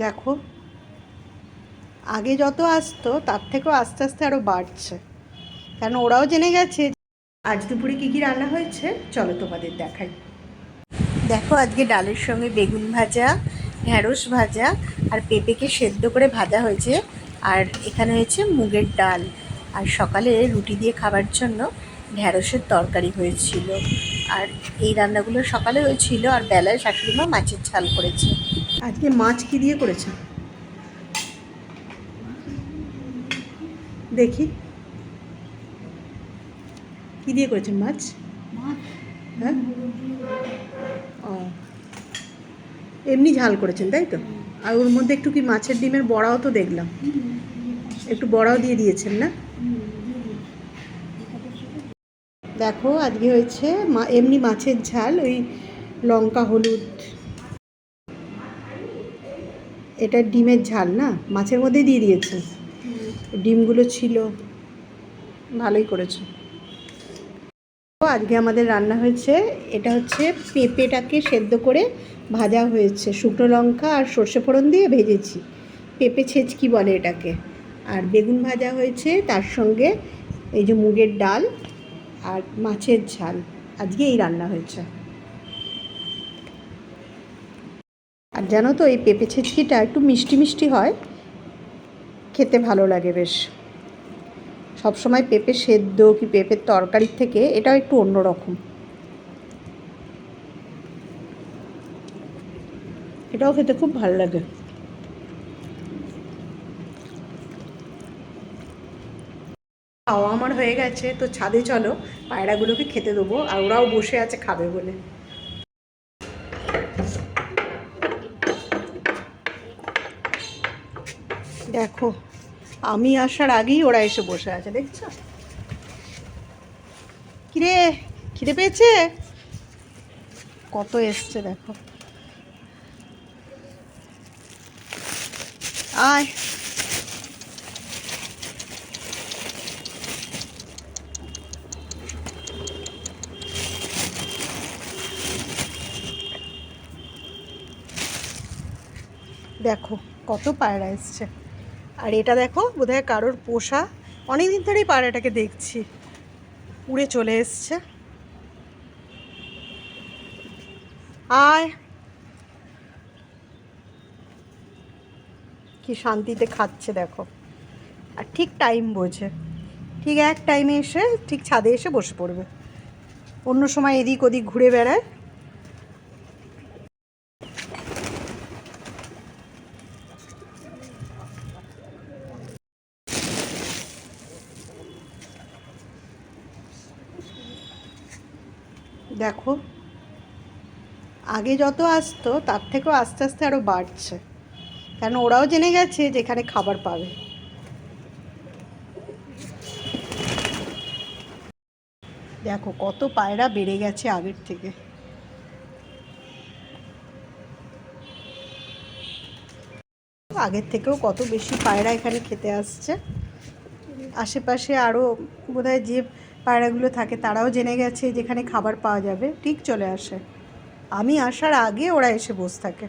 দেখো, আগে যত আসতো তার থেকেও আস্তে আস্তে আরও বাড়ছে, কারণ ওরাও জেনে গেছে আজ দুপুরে কী কী রান্না হয়েছে। চলো তোমাদের দেখাই। দেখো, আজকে ডালের সঙ্গে বেগুন ভাজা, ঢ্যাঁড়স ভাজা আর পেঁপেকে সেদ্ধ করে ভাজা হয়েছে। আর এখানে হয়েছে মুগের ডাল। আর সকালে রুটি দিয়ে খাবার জন্য ঢ্যাঁড়সের তরকারি হয়েছিল। আর এই রান্নাগুলো সকালে হয়েছিল, আর বেলায় শাশুড়ি মা মাছের ঝাল করেছে। আজকে মাছ কী দিয়ে করেছে দেখি, কী দিয়ে করেছেন মাছ? হ্যাঁ, ও, এমনি ঝাল করেছেন তাই তো? আর ওর মধ্যে একটু কি মাছের ডিমের বড়াও তো দেখলাম, একটু বড়াও দিয়ে দিয়েছেন না? দেখো, আজকে হয়েছে এমনি মাছের ঝাল, ওই লঙ্কা হলুদ, এটা ডিমের ঝাল না, মাছের মধ্যেই দিয়ে দিয়েছে, ডিমগুলো ছিল, ভালোই করেছে। আজকে আমাদের রান্না হয়েছে, এটা হচ্ছে পেঁপেটাকে সেদ্ধ করে ভাজা হয়েছে, শুকনো লঙ্কা আর সর্ষে ফোড়ন দিয়ে ভেজেছি, পেঁপে ছেঁচকি বলে এটাকে। আর বেগুন ভাজা হয়েছে, তার সঙ্গে এই যে মুগের ডাল আর মাছের ঝাল। আজকে এই রান্না হয়েছে। আর জানো তো, এই পেঁপে ছেঁচকিটা একটু মিষ্টি মিষ্টি হয়, খেতে ভালো লাগে বেশ। সবসময় পেঁপে সেদ্ধ কি পেঁপের তরকারির থেকে এটাও একটু অন্যরকম, এটাও খেতে খুব ভালো লাগে। খাওয়া আমার হয়ে গেছে, তো ছাদে চলো পায়রাগুলোকে খেতে দেবো, আর ওরাও বসে আছে খাবে বলে। দেখো, আমি আসার আগেই ওরা এসে বসে আছে, দেখছো? কিরে, খিদে পেয়েছে? কত এসছে দেখো। আয়, দেখো কত পায়রা এসছে। আর এটা দেখো, বোধহয় কারোর পোষা, অনেকদিন ধরেই পায়রাটাকে দেখছি, উড়ে চলে এসছে। আয়, কি শান্তিতে খাচ্ছে দেখো। আর ঠিক টাইম বোঝে, ঠিক এক টাইমে এসে ঠিক ছাদে এসে বসে পড়বে, অন্য সময় এদিক ওদিক ঘুরে বেড়ায়। দেখো, আগে যত আসতো তার থেকেও আস্তে আস্তে আরও বাড়ছে, কারণ ওরাও জেনে গেছে যেখানে খাবার পাবে। দেখো কত পায়রা বেড়ে গেছে আগের থেকে। আগের থেকেও কত বেশি পায়রা এখানে খেতে আসছে। আশেপাশে আরও বোধহয় যে পায়রাগুলো থাকে তারাও জেনে গেছে যেখানে খাবার পাওয়া যাবে, ঠিক চলে আসে। আমি আসার আগে ওরা এসে বসে থাকে।